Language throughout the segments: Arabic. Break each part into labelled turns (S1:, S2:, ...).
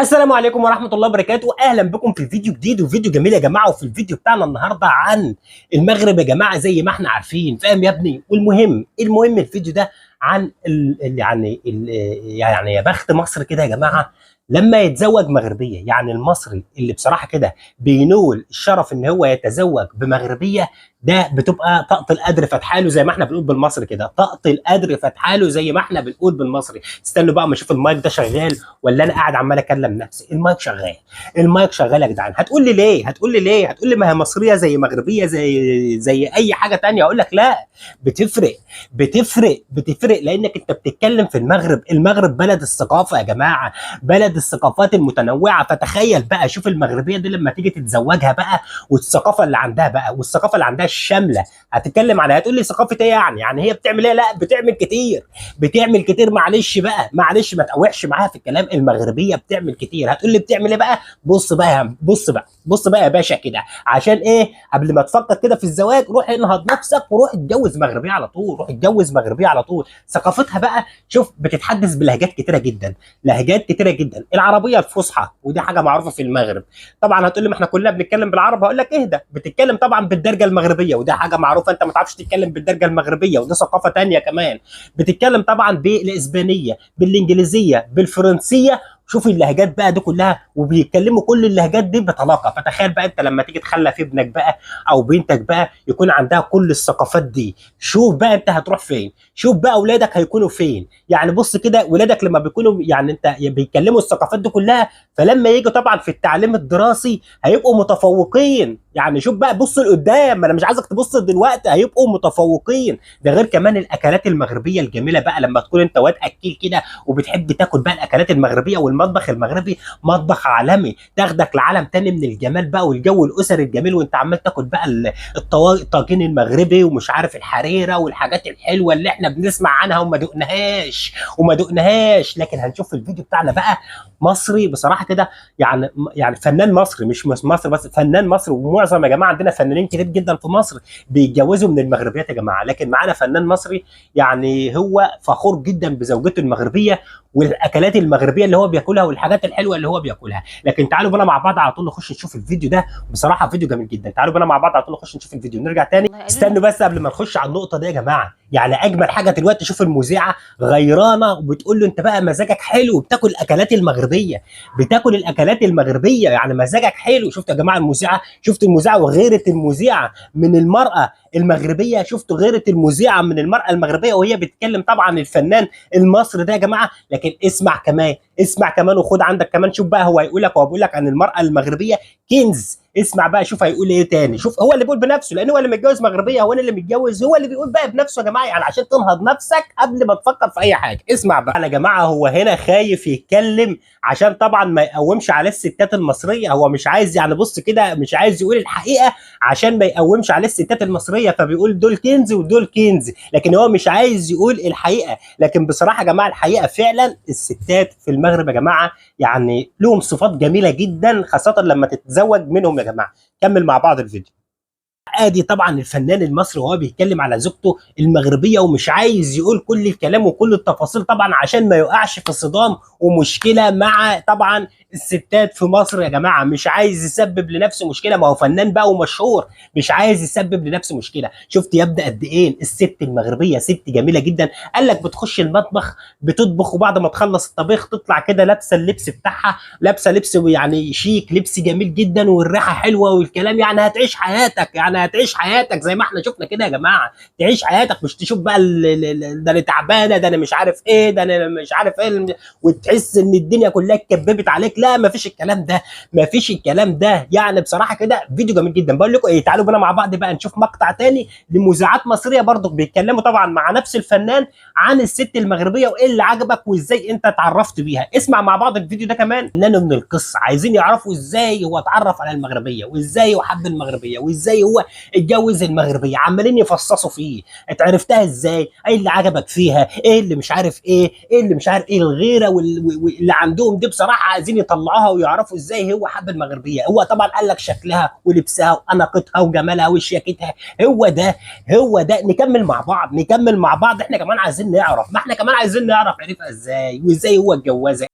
S1: السلام عليكم ورحمة الله وبركاته، أهلا بكم في فيديو جديد وفيديو جميل يا جماعة. وفي الفيديو بتاعنا النهاردة عن المغرب يا جماعة، زي ما احنا عارفين، فاهم يا ابني؟ والمهم الفيديو ده عن يعني يا بخت مصر كده يا جماعة لما يتزوج مغربية. يعني المصري اللي بصراحة كده بينول الشرف ان هو يتزوج بمغربية، ده بتبقى طاقة القدر فتحاله، زي ما احنا بنقول بالمصري كده، طاقة القدر فتحاله زي ما احنا بنقول بالمصري. استنوا بقى ما اشوف المايك ده شغال ولا انا قاعد عمال اكلم نفسي. المايك شغال، المايك شغال يا جدعان. هتقول لي ما هي مصريه زي مغربيه زي اي حاجه تانية. اقول لك لا، بتفرق بتفرق لانك انت بتتكلم في المغرب بلد الثقافه يا جماعه، بلد الثقافات المتنوعه. فتخيل بقى، شوف المغربيه دي لما تيجي تتزوجها بقى، والثقافه اللي عندها بقى، والثقافه اللي عندها الشامله. هتتكلم عليها، هتقول لي ثقافه ايه يعني هي بتعمل ايه؟ لا، بتعمل كتير. معلش بقى، معلش ما تقوحش معاها في الكلام. المغربيه بتعمل كتير. هتقول لي بتعمل ايه بقى؟ بص بقى يا باشا كده. عشان ايه؟ قبل ما تفكر كده في الزواج، روح انهض نفسك وروح اتجوز مغربيه على طول، روح اتجوز مغربيه على طول. ثقافتها بقى، شوف، بتتحدث بلهجات كتيره جدا، لهجات كتيره جدا. العربيه الفصحى، ودي حاجه معروفه في المغرب. طبعا هتقول لي ما احنا كلنا بنتكلم بالعربي. هقول لك اهدى، بتتكلم طبعا بالدرجه المغربيه، وده حاجه معروفه. انت ما تعرفش تتكلم بالدرجه المغربيه، وده ثقافه تانيه كمان. بتتكلم طبعا بالاسبانيه، بالانجليزيه، بالفرنسيه. شوف اللهجات بقى دي كلها، وبيتكلموا كل اللهجات دي بطلاقه. فتخيل بقى انت لما تيجي تخلف ابنك بقى او بنتك بقى يكون عندها كل الثقافات دي. شوف بقى انت هتروح فين، شوف بقى اولادك هيكونوا فين. يعني بص كده، ولادك لما بيكونوا يعني انت بيتكلموا الثقافات دي كلها، فلما يجوا طبعا في التعليم الدراسي هيبقوا متفوقين. يعني شوف بقى، بص لقدام، انا مش عايزك تبص دلوقتي، هيبقوا متفوقين. ده غير كمان الاكلات المغربيه الجميله بقى، لما تكون انت واد اكيل كده وبتحب تاكل بقى الاكلات المغربيه. والمطبخ المغربي مطبخ عالمي، تاخدك لعالم تاني من الجمال بقى والجو الاسري الجميل، وانت عمال تاكل بقى الطاجين المغربي ومش عارف الحريره والحاجات الحلوه اللي احنا بنسمع عنها وما دقناهاش. لكن هنشوف في الفيديو بتاعنا بقى مصري بصراحه كده، يعني فنان مصري، مش مصر بس، فنان مصري. ومعظم يا جماعه عندنا فنانين كتير جدا في مصر بيتجوزوا من المغربيات يا جماعه. لكن معانا فنان مصري يعني هو فخور جدا بزوجته المغربيه والاكلات المغربيه اللي هو بياكلها والحاجات الحلوه اللي هو بياكلها. لكن تعالوا بينا مع بعض على طول نخش نشوف الفيديو ده، بصراحه فيديو جميل جدا. تعالوا بينا مع بعض على طول نخش نشوف الفيديو، نرجع تاني. استنوا بس قبل ما نخش على النقطه دي يا جماعه، يعني اجمل حاجه دلوقتي، شوف المذيعه غيرانه وبتقول له انت بقى مزاجك حلو وبتاكل الاكلات المغربيه، يعني مزاجك حلو. شفت يا جماعه المذيعه؟ شفت المذيعه وغيره المذيعه من المراه المغربيه؟ شفتوا غيره المذيعه من المراه المغربيه وهي بتتكلم طبعا الفنان المصري ده يا جماعه. لكن اسمع كمان وخد عندك كمان. شوف بقى هو هيقول لك، هو بيقول لك عن المراه المغربيه كنز. اسمع بقى، شوف هيقول ايه تاني. شوف هو اللي بيقول بنفسه، لان هو اللي متجوز مغربيه، هو اللي متجوز، هو اللي بيقول بقى بنفسه يا جماعه. يعني عشان تنهض نفسك قبل ما تفكر في اي حاجه. اسمع بقى يا جماعه، هو هنا خايف يتكلم عشان طبعا ما يقومش على الستات المصريه. هو مش عايز، يعني بص كده، مش عايز يقول الحقيقه عشان ما يقومش على الستات المصريه، فبيقول دول كنز ودول كنز، لكن هو مش عايز يقول الحقيقه. لكن بصراحه يا جماعه الحقيقه فعلا الستات في المغرب يا جماعه يعني لهم صفات جميله جدا، خاصه لما تتزوج منهم يا جماعه. كمل مع بعض الفيديو. ادي طبعا الفنان المصري وهو بيتكلم على زوجته المغربيه، ومش عايز يقول كل الكلام وكل التفاصيل طبعا عشان ما يقعش في صدام ومشكله مع طبعا الستات في مصر يا جماعه. مش عايز يسبب لنفسه مشكله، ما هو فنان بقى ومشهور، مش عايز يسبب لنفسه مشكله. شفت يبدا قد ايه الست المغربيه ست جميله جدا. قال لك بتخش المطبخ بتطبخ، وبعد ما تخلص الطبيخ تطلع كده لابسه اللبس بتاعها، لابسه لبس يعني شيك، لبس جميل جدا، والريحه حلوه والكلام. يعني هتعيش حياتك، زي ما احنا شفنا كده يا جماعه. تعيش حياتك، مش تشوف بقى ده انا تعبانه، ده انا مش عارف ايه، ده انا مش عارف ايه، وتحس ان الدنيا كلها اتكببت عليك. لا، مفيش الكلام ده، يعني بصراحه كده فيديو جميل جدا. بقول لكم ايه، تعالوا بينا مع بعض بقى نشوف مقطع تاني لمذيعات مصريه برضو بيتكلموا طبعا مع نفس الفنان عن الست المغربيه وايه اللي عجبك وازاي انت اتعرفت بيها. اسمع مع بعض الفيديو ده كمان. لانه من القصه عايزين يعرفوا ازاي هو اتعرف على المغربيه، وازاي هو حب المغربيه، وازاي هو اتجوز المغربيه. عمالين يفصصوا فيه، اتعرفتها ازاي، ايه اللي عجبك فيها، ايه اللي مش عارف ايه، الغيره واللي عندهم دي. بصراحه عايزين يطلعوها ويعرفوا ازاي هو حب المغربيه. هو طبعا قال لك شكلها ولبسها واناقتها وجمالها وشياكتها. هو ده نكمل مع بعض. احنا كمان عايزين نعرف، ما احنا كمان عايزين نعرف عرفها ازاي وازاي هو اتجوزها.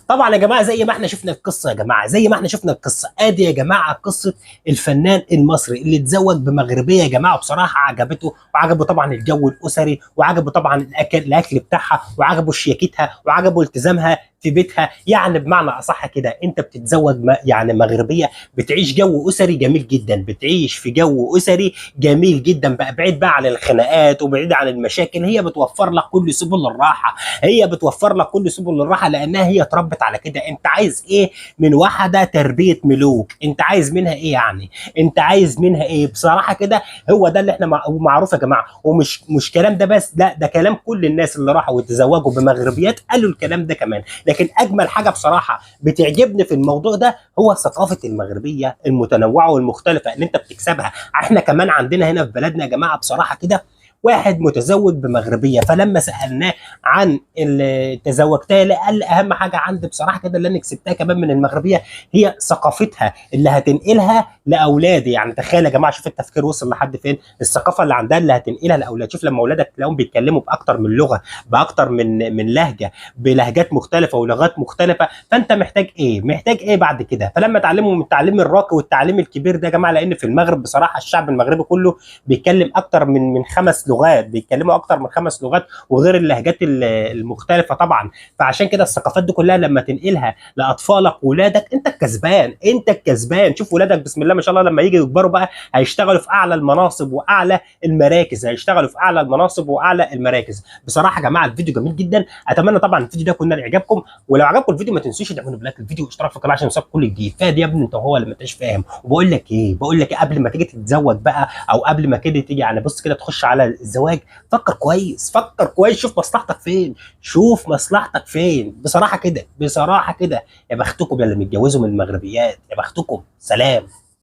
S1: طبعا يا جماعه زي ما احنا شفنا القصه، يا جماعه زي ما احنا شفنا القصه، ادي يا جماعه قصه الفنان المصري اللي اتزوج بمغربيه يا جماعه. بصراحه عجبته، وعجبه طبعا الجو الاسري، وعجبه طبعا الاكل بتاعها، وعجبه شياكتها، وعجبه التزامها في بيتها. يعني بمعنى اصح كده انت بتتزوج يعني مغربيه، بتعيش جو اسري جميل جدا، بتعيش في جو اسري جميل جدا بقى، بعيد بقى عن الخناقات وبعيد عن المشاكل. هي بتوفر لك كل سبل الراحه، هي بتوفر لك كل سبل الراحه لانها هي اتربت على كده. انت عايز ايه من واحده تربيه ملوك؟ انت عايز منها ايه يعني؟ انت عايز منها ايه بصراحه كده؟ هو ده اللي احنا معروف يا جماعه. ومش كلام ده بس، لا ده كلام كل الناس اللي راحوا وتزوجوا بمغربيات قالوا الكلام ده كمان. لكن اجمل حاجه بصراحه بتعجبني في الموضوع ده هو ثقافه المغربيه المتنوعه والمختلفه اللي انت بتكسبها. احنا كمان عندنا هنا في بلدنا يا جماعه بصراحه كده واحد متزوج بمغربيه، فلما سالناه عن اللي تزوجتها قال لي اهم حاجه عندي بصراحه كده اللي انا كسبتها كمان من المغربيه هي ثقافتها اللي هتنقلها لاولادي. يعني تخيل يا جماعه، شوف التفكير وصل لحد فين، الثقافه اللي عندها اللي هتنقلها لاولاد. شوف لما اولادك تلاقيهم بيتكلموا باكتر من لغه، باكتر من لهجه، بلهجات مختلفه ولغات مختلفه، فانت محتاج ايه؟ محتاج ايه بعد كده؟ فلما تعلمهم التعليم الراقي والتعليم الكبير ده يا جماعه، لان في المغرب بصراحه الشعب المغربي كله بيتكلم اكتر من 5 لغات، بيتكلموا اكتر من 5 لغات، وغير اللهجات المختلفه طبعا. فعشان كده الثقافات دي كلها لما تنقلها لاطفالك واولادك انت الكسبان، انت الكسبان. شوف ولادك بسم الله ما شاء الله لما يجي يكبروا بقى هيشتغلوا في اعلى المناصب واعلى المراكز، هيشتغلوا في اعلى المناصب واعلى المراكز. بصراحه يا جماعه الفيديو جميل جدا، اتمنى طبعا الفيديو ده يكون يعجبكم. ولو عجبكم الفيديو ما تنسوش تعملوا لايك للفيديو واشتراك في القناه عشان يوصلك كل جديد. فادي يا ابني انت وهو اللي ما انتش فاهم. وبقول لك ايه، بقول لك إيه، قبل ما تيجي تتزوج بقى او قبل ما كده تيجي يعني بص كده تخش على الزواج، فكر كويس، فكر كويس، شوف مصلحتك فين، شوف مصلحتك فين. بصراحه كده، بصراحه كده، يا بختكم يا اللي متجوزوا من المغربيات، يا بختكم. سلام.